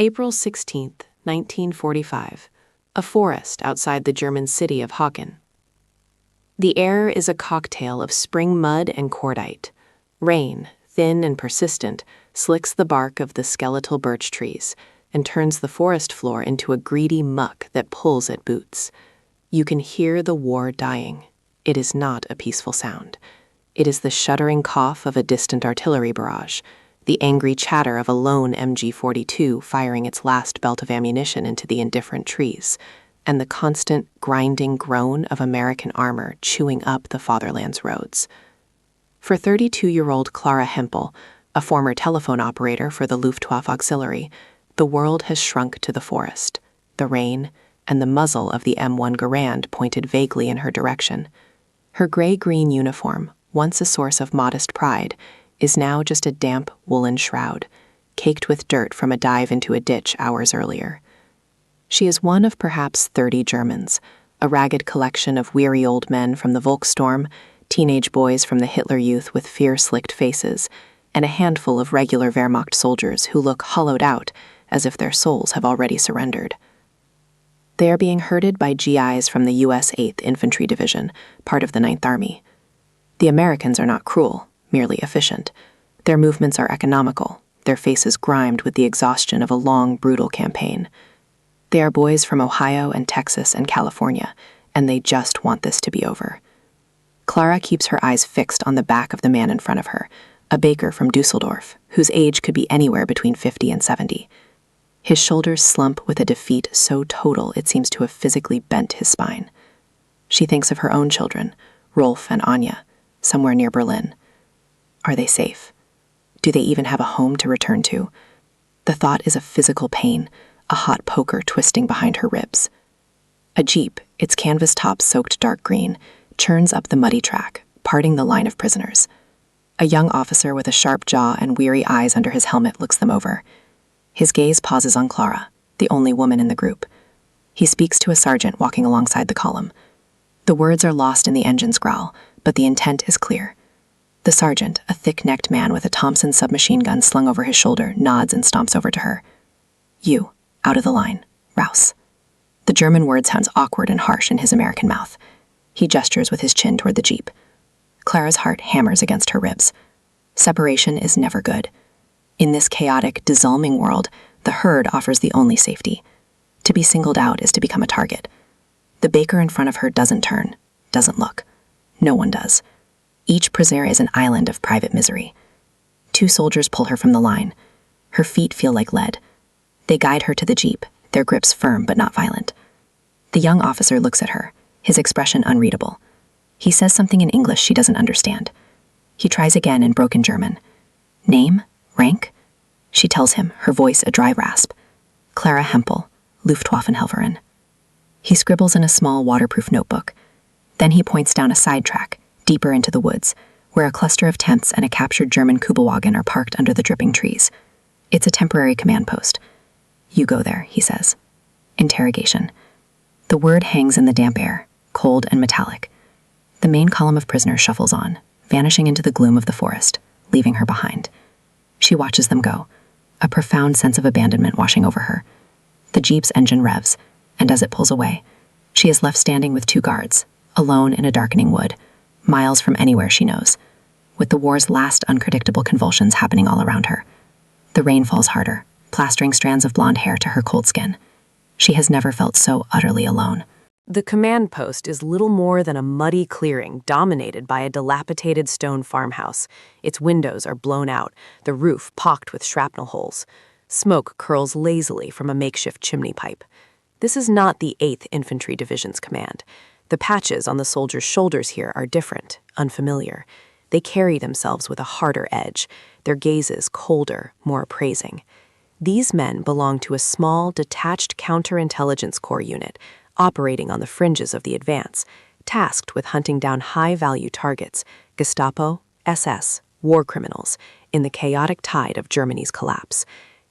April 16th, 1945. A forest outside the German city of Haken. The air is a cocktail of spring mud and cordite. Rain, thin and persistent, slicks the bark of the skeletal birch trees and turns the forest floor into a greedy muck that pulls at boots. You can hear the war dying. It is not a peaceful sound. It is the shuddering cough of a distant artillery barrage, the angry chatter of a lone MG-42 firing its last belt of ammunition into the indifferent trees, and the constant, grinding groan of American armor chewing up the fatherland's roads. For 32-year-old Clara Hempel, a former telephone operator for the Luftwaffe Auxiliary, the world has shrunk to the forest, the rain, and the muzzle of the M1 Garand pointed vaguely in her direction. Her gray-green uniform, once a source of modest pride, is now just a damp woolen shroud, caked with dirt from a dive into a ditch hours earlier. She is one of perhaps 30 Germans, a ragged collection of weary old men from the Volkssturm, teenage boys from the Hitler Youth with fear-slicked faces, and a handful of regular Wehrmacht soldiers who look hollowed out as if their souls have already surrendered. They are being herded by GIs from the U.S. 8th Infantry Division, part of the 9th Army. The Americans are not cruel, merely efficient. Their movements are economical, their faces grimed with the exhaustion of a long, brutal campaign. They are boys from Ohio and Texas and California, and they just want this to be over. Clara keeps her eyes fixed on the back of the man in front of her, a baker from Dusseldorf, whose age could be anywhere between 50 and 70. His shoulders slump with a defeat so total it seems to have physically bent his spine. She thinks of her own children, Rolf and Anya, somewhere near Berlin. Are they safe? Do they even have a home to return to? The thought is a physical pain, a hot poker twisting behind her ribs. A jeep, its canvas top soaked dark green, churns up the muddy track, parting the line of prisoners. A young officer with a sharp jaw and weary eyes under his helmet looks them over. His gaze pauses on Clara, the only woman in the group. He speaks to a sergeant walking alongside the column. The words are lost in the engine's growl, but the intent is clear. The sergeant, a thick-necked man with a Thompson submachine gun slung over his shoulder, nods and stomps over to her. You, out of the line, Raus. The German word sounds awkward and harsh in his American mouth. He gestures with his chin toward the jeep. Clara's heart hammers against her ribs. Separation is never good. In this chaotic, dissolving world, the herd offers the only safety. To be singled out is to become a target. The baker in front of her doesn't turn, doesn't look. No one does. Each prisoner is an island of private misery. 2 soldiers pull her from the line. Her feet feel like lead. They guide her to the jeep, their grips firm but not violent. The young officer looks at her, his expression unreadable. He says something in English she doesn't understand. He tries again in broken German. Name? Rank? She tells him, her voice a dry rasp. Clara Hempel, Luftwaffenhelferin. He scribbles in a small waterproof notebook. Then he points down a side track, deeper into the woods, where a cluster of tents and a captured German Kübelwagen are parked under the dripping trees. It's a temporary command post. You go there, he says. Interrogation. The word hangs in the damp air, cold and metallic. The main column of prisoners shuffles on, vanishing into the gloom of the forest, leaving her behind. She watches them go, a profound sense of abandonment washing over her. The jeep's engine revs, and as it pulls away, she is left standing with 2 guards, alone in a darkening wood, miles from anywhere she knows, with the war's last unpredictable convulsions happening all around her. The rain falls harder, plastering strands of blonde hair to her cold skin. She has never felt so utterly alone. The command post is little more than a muddy clearing dominated by a dilapidated stone farmhouse. Its windows are blown out, the roof pocked with shrapnel holes. Smoke curls lazily from a makeshift chimney pipe. This is not the 8th Infantry Division's command. The patches on the soldiers' shoulders here are different, unfamiliar. They carry themselves with a harder edge, their gazes colder, more appraising. These men belong to a small, detached counterintelligence corps unit, operating on the fringes of the advance, tasked with hunting down high-value targets, Gestapo, SS, war criminals, in the chaotic tide of Germany's collapse.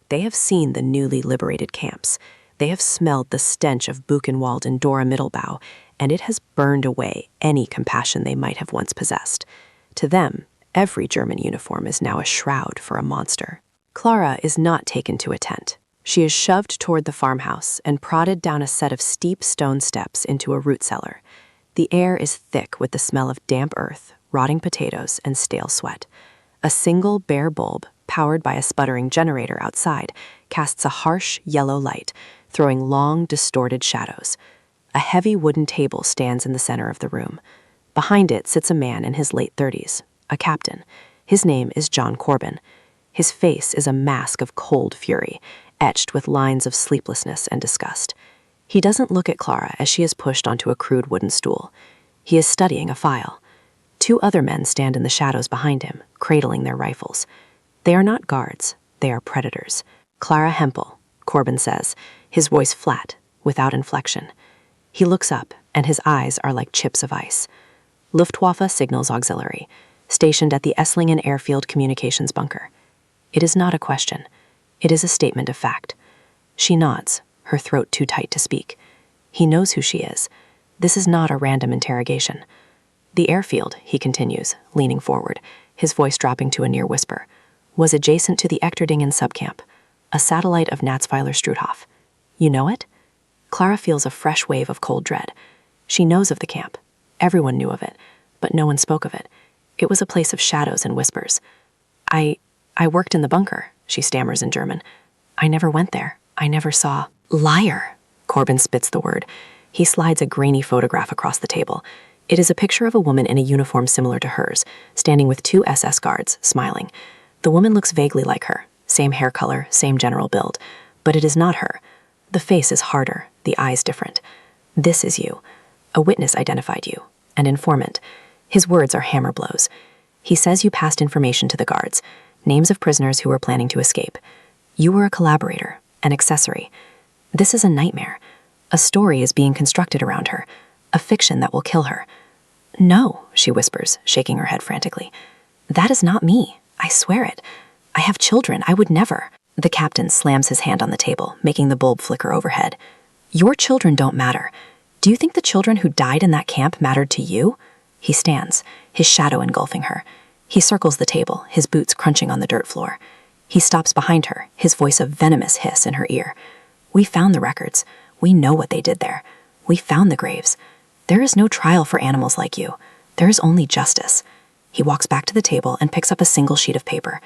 They have seen the newly liberated camps. They have smelled the stench of Buchenwald and Dora Mittelbau, and it has burned away any compassion they might have once possessed. To them, every German uniform is now a shroud for a monster. Clara is not taken to a tent. She is shoved toward the farmhouse and prodded down a set of steep stone steps into a root cellar. The air is thick with the smell of damp earth, rotting potatoes, and stale sweat. A single bare bulb, powered by a sputtering generator outside, casts a harsh yellow light, throwing long, distorted shadows. A heavy wooden table stands in the center of the room. Behind it sits a man in his late 30s, a captain. His name is John Corbin. His face is a mask of cold fury, etched with lines of sleeplessness and disgust. He doesn't look at Clara as she is pushed onto a crude wooden stool. He is studying a file. 2 other men stand in the shadows behind him, cradling their rifles. They are not guards, they are predators. Clara Hempel, Corbin says, his voice flat, without inflection. He looks up, and his eyes are like chips of ice. Luftwaffe Signals Auxiliary, stationed at the Esslingen Airfield Communications Bunker. It is not a question. It is a statement of fact. She nods, her throat too tight to speak. He knows who she is. This is not a random interrogation. The airfield, he continues, leaning forward, his voice dropping to a near whisper, was adjacent to the Echterdingen subcamp, a satellite of Natzweiler-Struthof. You know it? Clara feels a fresh wave of cold dread. She knows of the camp. Everyone knew of it, but no one spoke of it. It was a place of shadows and whispers. I worked in the bunker, she stammers in German. I never went there. I never saw. Liar! Corbin spits the word. He slides a grainy photograph across the table. It is a picture of a woman in a uniform similar to hers, standing with 2 SS guards, smiling. The woman looks vaguely like her, same hair color, same general build, but it is not her. The face is harder, the eyes different. This is you. A witness identified you, an informant. His words are hammer blows. He says you passed information to the guards, names of prisoners who were planning to escape. You were a collaborator, an accessory. This is a nightmare. A story is being constructed around her, a fiction that will kill her. No, she whispers, shaking her head frantically. That is not me. I swear it. I have children. I would never. The captain slams his hand on the table, making the bulb flicker overhead. Your children don't matter. Do you think the children who died in that camp mattered to you? He stands, his shadow engulfing her. He circles the table, his boots crunching on the dirt floor. He stops behind her, his voice a venomous hiss in her ear. We found the records. We know what they did there. We found the graves. There is no trial for animals like you. There is only justice. He walks back to the table and picks up a single sheet of paper.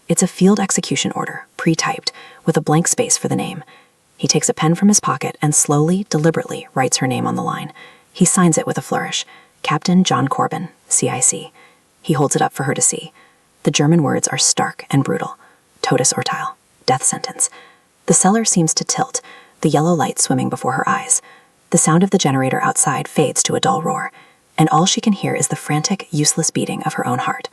It's a field execution order, pre-typed, with a blank space for the name. He takes a pen from his pocket and slowly, deliberately writes her name on the line. He signs it with a flourish. Captain John Corbin, CIC. He holds it up for her to see. The German words are stark and brutal. Todesurteil, death sentence. The cellar seems to tilt, the yellow light swimming before her eyes. The sound of the generator outside fades to a dull roar, and all she can hear is the frantic, useless beating of her own heart.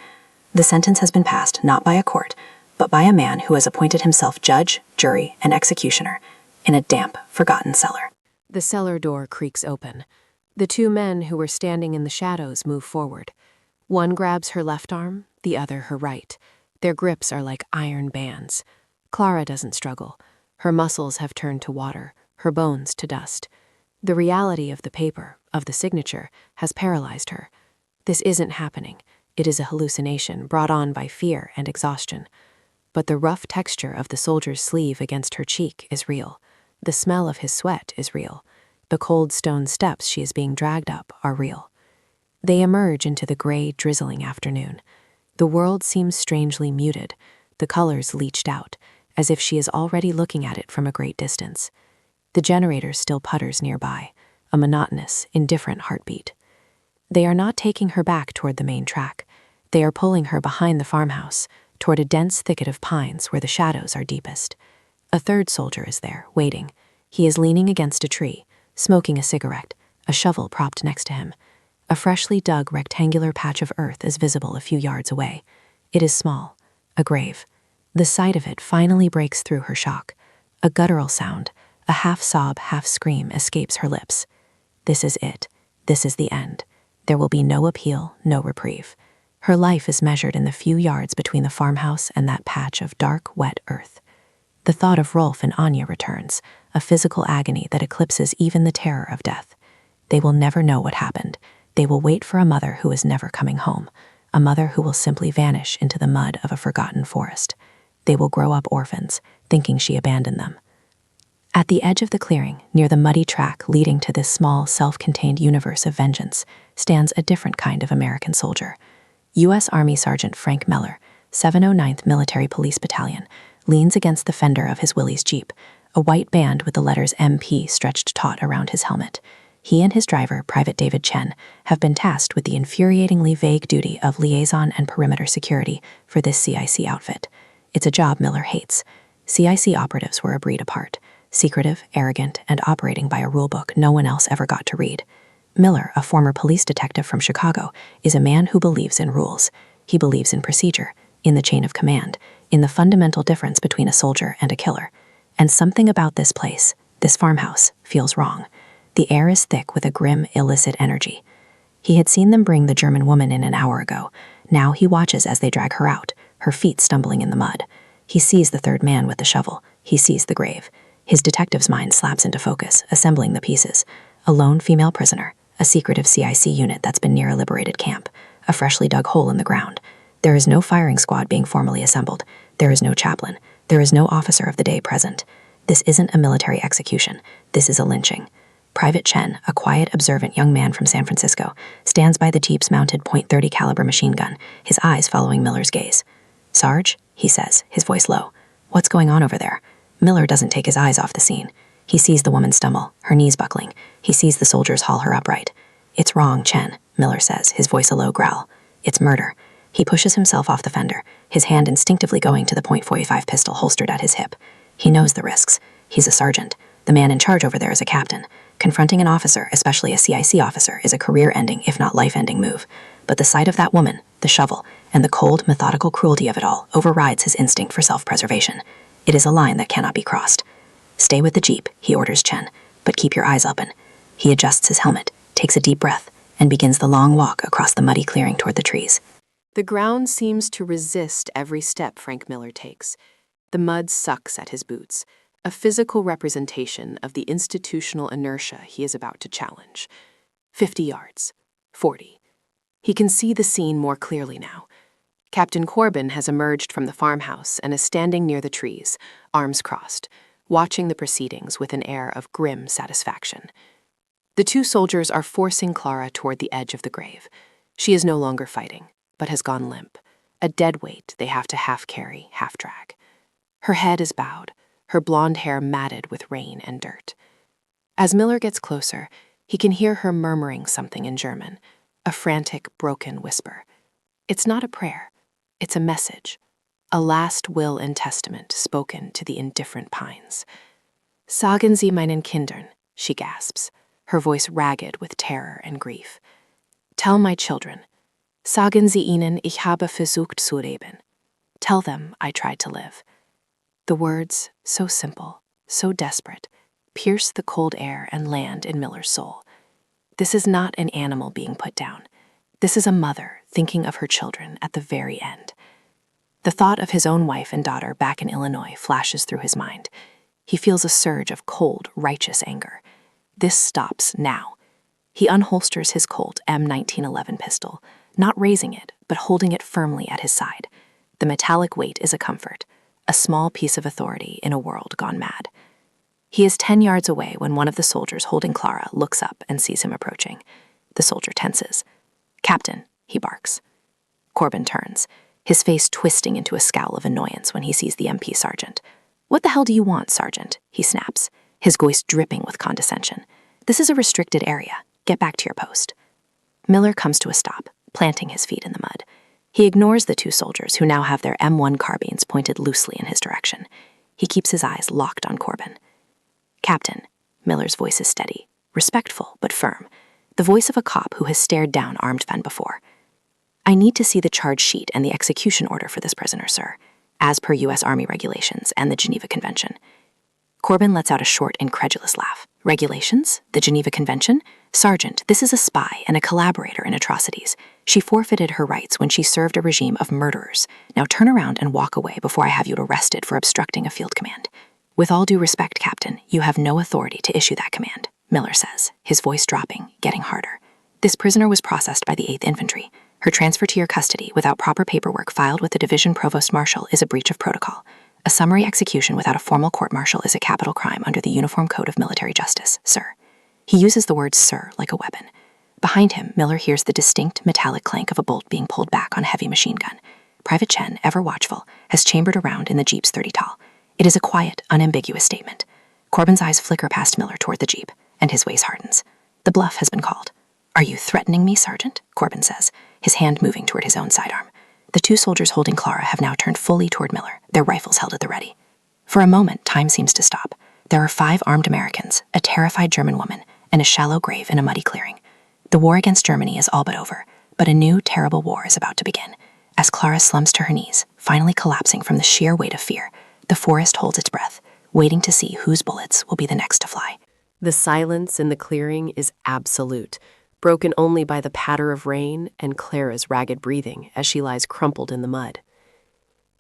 The sentence has been passed not by a court, but by a man who has appointed himself judge, jury, and executioner in a damp, forgotten cellar. The cellar door creaks open. The 2 men who were standing in the shadows move forward. One grabs her left arm, the other her right. Their grips are like iron bands. Clara doesn't struggle. Her muscles have turned to water, her bones to dust. The reality of the paper, of the signature, has paralyzed her. This isn't happening. It is a hallucination brought on by fear and exhaustion. But the rough texture of the soldier's sleeve against her cheek is real. The smell of his sweat is real. The cold stone steps she is being dragged up are real. They emerge into the gray, drizzling afternoon. The world seems strangely muted, the colors leached out, as if she is already looking at it from a great distance. The generator still putters nearby, a monotonous, indifferent heartbeat. They are not taking her back toward the main track. They are pulling her behind the farmhouse, toward a dense thicket of pines where the shadows are deepest. A 3rd soldier is there, waiting. He is leaning against a tree, smoking a cigarette, a shovel propped next to him. A freshly dug rectangular patch of earth is visible a few yards away. It is small, a grave. The sight of it finally breaks through her shock. A guttural sound, a half-sob, half-scream escapes her lips. This is it. This is the end. There will be no appeal, no reprieve. Her life is measured in the few yards between the farmhouse and that patch of dark, wet earth. The thought of Rolf and Anya returns, a physical agony that eclipses even the terror of death. They will never know what happened. They will wait for a mother who is never coming home, a mother who will simply vanish into the mud of a forgotten forest. They will grow up orphans, thinking she abandoned them. At the edge of the clearing, near the muddy track leading to this small, self-contained universe of vengeance, stands a different kind of American soldier. U.S. Army Sergeant Frank Miller, 709th Military Police Battalion, leans against the fender of his Willys Jeep, a white band with the letters MP stretched taut around his helmet. He and his driver, Private David Chen, have been tasked with the infuriatingly vague duty of liaison and perimeter security for this CIC outfit. It's a job Miller hates. CIC operatives were a breed apart, secretive, arrogant, and operating by a rulebook no one else ever got to read. Miller, a former police detective from Chicago, is a man who believes in rules. He believes in procedure, in the chain of command, in the fundamental difference between a soldier and a killer. And something about this place, this farmhouse, feels wrong. The air is thick with a grim, illicit energy. He had seen them bring the German woman in an hour ago. Now he watches as they drag her out, her feet stumbling in the mud. He sees the third man with the shovel. He sees the grave. His detective's mind slaps into focus, assembling the pieces. A lone female prisoner, a secretive CIC unit that's been near a liberated camp, a freshly dug hole in the ground. There is no firing squad being formally assembled. There is no chaplain. There is no officer of the day present. This isn't a military execution. This is a lynching. Private Chen, a quiet, observant young man from San Francisco, stands by the Jeep's mounted .30 caliber machine gun, his eyes following Miller's gaze. "Sarge," he says, his voice low. "What's going on over there?" Miller doesn't take his eyes off the scene. He sees the woman stumble, her knees buckling. He sees the soldiers haul her upright. "It's wrong, Chen," Miller says, his voice a low growl. "It's murder." He pushes himself off the fender, his hand instinctively going to the .45 pistol holstered at his hip. He knows the risks. He's a sergeant. The man in charge over there is a captain. Confronting an officer, especially a CIC officer, is a career-ending, if not life-ending move. But the sight of that woman, the shovel, and the cold, methodical cruelty of it all overrides his instinct for self-preservation. It is a line that cannot be crossed. "Stay with the Jeep," he orders Chen, "but keep your eyes open." He adjusts his helmet, takes a deep breath, and begins the long walk across the muddy clearing toward the trees. The ground seems to resist every step Frank Miller takes. The mud sucks at his boots, a physical representation of the institutional inertia he is about to challenge. 50 yards. 40. He can see the scene more clearly now. Captain Corbin has emerged from the farmhouse and is standing near the trees, arms crossed, watching the proceedings with an air of grim satisfaction. The two soldiers are forcing Clara toward the edge of the grave. She is no longer fighting, but has gone limp, a dead weight they have to half carry, half drag. Her head is bowed, her blonde hair matted with rain and dirt. As Miller gets closer, he can hear her murmuring something in German, a frantic, broken whisper. It's not a prayer, it's a message, a last will and testament spoken to the indifferent pines. "Sagen Sie meinen Kindern," she gasps, her voice ragged with terror and grief. "Tell my children. Sagen Sie ihnen, ich habe versucht zu leben. Tell them I tried to live." The words, so simple, so desperate, pierce the cold air and land in Miller's soul. This is not an animal being put down. This is a mother thinking of her children at the very end. The thought of his own wife and daughter back in Illinois flashes through his mind. He feels a surge of cold, righteous anger. This stops now. He unholsters his Colt M1911 pistol, not raising it, but holding it firmly at his side. The metallic weight is a comfort, a small piece of authority in a world gone mad. He is 10 yards away when one of the soldiers holding Clara looks up and sees him approaching. The soldier tenses. "Captain," he barks. Corbin turns, his face twisting into a scowl of annoyance when he sees the MP sergeant. "What the hell do you want, Sergeant?" he snaps, his voice dripping with condescension. "This is a restricted area. Get back to your post." Miller comes to a stop, planting his feet in the mud. He ignores the two soldiers who now have their M1 carbines pointed loosely in his direction. He keeps his eyes locked on Corbin. "Captain," Miller's voice is steady, respectful but firm, the voice of a cop who has stared down armed men before. "I need to see the charge sheet and the execution order for this prisoner, sir, as per U.S. Army regulations and the Geneva Convention." Corbin lets out a short, incredulous laugh. "Regulations? The Geneva Convention? Sergeant, this is a spy and a collaborator in atrocities. She forfeited her rights when she served a regime of murderers. Now turn around and walk away before I have you arrested for obstructing a field command." "With all due respect, Captain, you have no authority to issue that command," Miller says, his voice dropping, getting harder. "This prisoner was processed by the 8th Infantry. Her transfer to your custody without proper paperwork filed with the Division Provost Marshal is a breach of protocol. A summary execution without a formal court-martial is a capital crime under the Uniform Code of Military Justice, sir. He uses the word sir like a weapon. Behind him, Miller hears the distinct metallic clank of a bolt being pulled back on a heavy machine gun. Private Chen, ever watchful, has chambered around in the Jeep's 30 tall. It is a quiet, unambiguous statement. Corbin's eyes flicker past Miller toward the Jeep, and his ways hardens. The bluff has been called. "Are you threatening me, Sergeant?" Corbin says, his hand moving toward his own sidearm. The two soldiers holding Clara have now turned fully toward Miller, their rifles held at the ready. For a moment, time seems to stop. There are 5 armed Americans, a terrified German woman, and a shallow grave in a muddy clearing. The war against Germany is all but over, but a new, terrible war is about to begin. As Clara slumps to her knees, finally collapsing from the sheer weight of fear, the forest holds its breath, waiting to see whose bullets will be the next to fly. The silence in the clearing is absolute, broken only by the patter of rain and Clara's ragged breathing as she lies crumpled in the mud.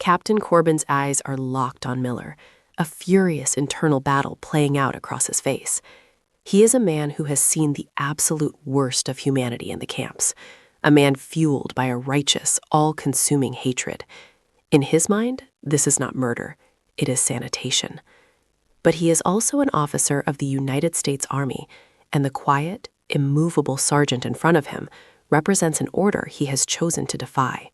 Captain Corbin's eyes are locked on Miller, a furious internal battle playing out across his face. He is a man who has seen the absolute worst of humanity in the camps, a man fueled by a righteous, all-consuming hatred. In his mind, this is not murder, it is sanitation. But he is also an officer of the United States Army, and the quiet, immovable sergeant in front of him represents an order he has chosen to defy.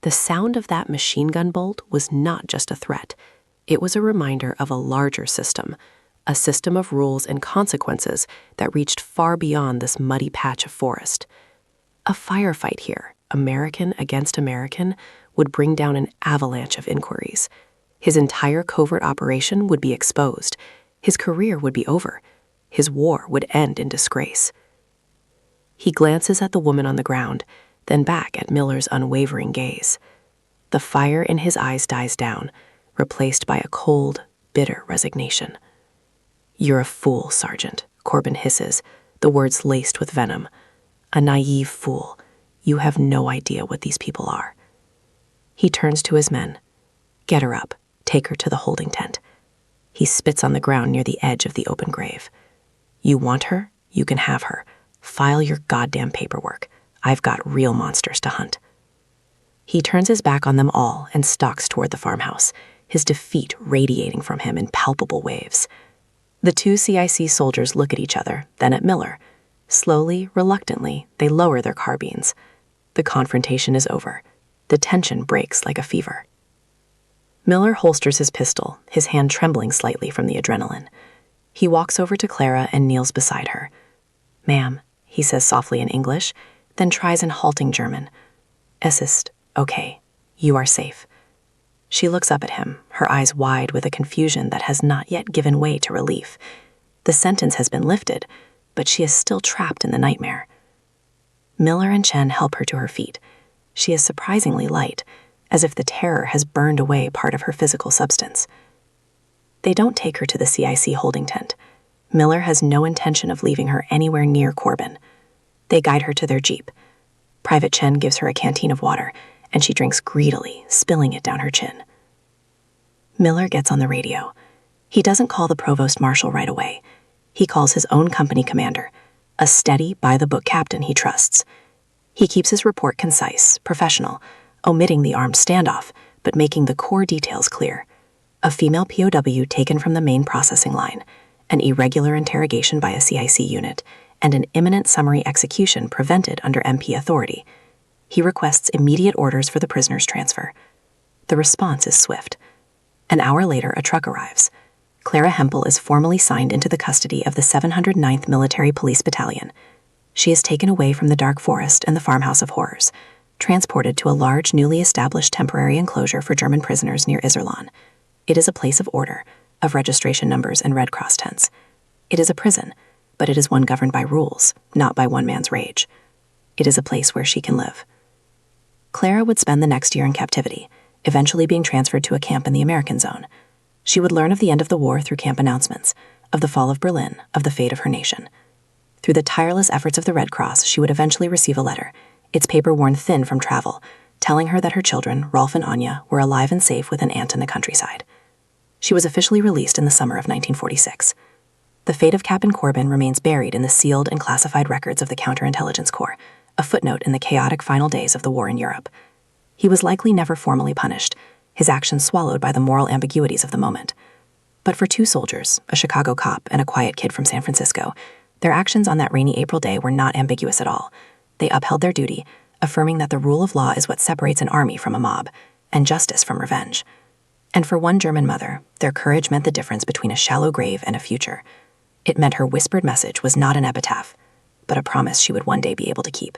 The sound of that machine gun bolt was not just a threat. It was a reminder of a larger system, a system of rules and consequences that reached far beyond this muddy patch of forest. A firefight here, American against American, would bring down an avalanche of inquiries. His entire covert operation would be exposed. His career would be over. His war would end in disgrace. He glances at the woman on the ground, then back at Miller's unwavering gaze. The fire in his eyes dies down, replaced by a cold, bitter resignation. "You're a fool, Sergeant," Corbin hisses, the words laced with venom. "A naive fool. You have no idea what these people are." He turns to his men. "Get her up. Take her to the holding tent." He spits on the ground near the edge of the open grave. "You want her? You can have her. File your goddamn paperwork. I've got real monsters to hunt." He turns his back on them all and stalks toward the farmhouse, his defeat radiating from him in palpable waves. The 2 CIC soldiers look at each other, then at Miller. Slowly, reluctantly, they lower their carbines. The confrontation is over. The tension breaks like a fever. Miller holsters his pistol, his hand trembling slightly from the adrenaline. He walks over to Clara and kneels beside her. "Ma'am," he says softly in English, then tries in halting German. "Es ist okay. You are safe." She looks up at him, her eyes wide with a confusion that has not yet given way to relief. The sentence has been lifted, but she is still trapped in the nightmare. Miller and Chen help her to her feet. She is surprisingly light, as if the terror has burned away part of her physical substance. They don't take her to the CIC holding tent. Miller has no intention of leaving her anywhere near Corbin. They guide her to their Jeep. Private Chen gives her a canteen of water, and she drinks greedily, spilling it down her chin. Miller gets on the radio. He doesn't call the provost marshal right away. He calls his own company commander, a steady, by-the-book captain he trusts. He keeps his report concise, professional, omitting the armed standoff, but making the core details clear. A female POW taken from the main processing line, an irregular interrogation by a CIC unit, and an imminent summary execution prevented under MP authority. He requests immediate orders for the prisoner's transfer. The response is swift. An hour later, a truck arrives. Clara Hempel is formally signed into the custody of the 709th Military Police Battalion. She is taken away from the dark forest and the farmhouse of horrors, transported to a large, newly established temporary enclosure for German prisoners near Iserlohn. It is a place of order, of registration numbers and Red Cross tents. It is a prison, but it is one governed by rules, not by one man's rage. It is a place where she can live. Clara would spend the next year in captivity, eventually being transferred to a camp in the American zone. She would learn of the end of the war through camp announcements, of the fall of Berlin, of the fate of her nation. Through the tireless efforts of the Red Cross, she would eventually receive a letter, its paper worn thin from travel, telling her that her children, Rolf and Anya, were alive and safe with an aunt in the countryside. She was officially released in the summer of 1946. The fate of Captain Corbin remains buried in the sealed and classified records of the Counterintelligence Corps, a footnote in the chaotic final days of the war in Europe. He was likely never formally punished, his actions swallowed by the moral ambiguities of the moment. But for two soldiers, a Chicago cop and a quiet kid from San Francisco, their actions on that rainy April day were not ambiguous at all. They upheld their duty, affirming that the rule of law is what separates an army from a mob, and justice from revenge. And for one German mother, their courage meant the difference between a shallow grave and a future. It meant her whispered message was not an epitaph, but a promise she would one day be able to keep.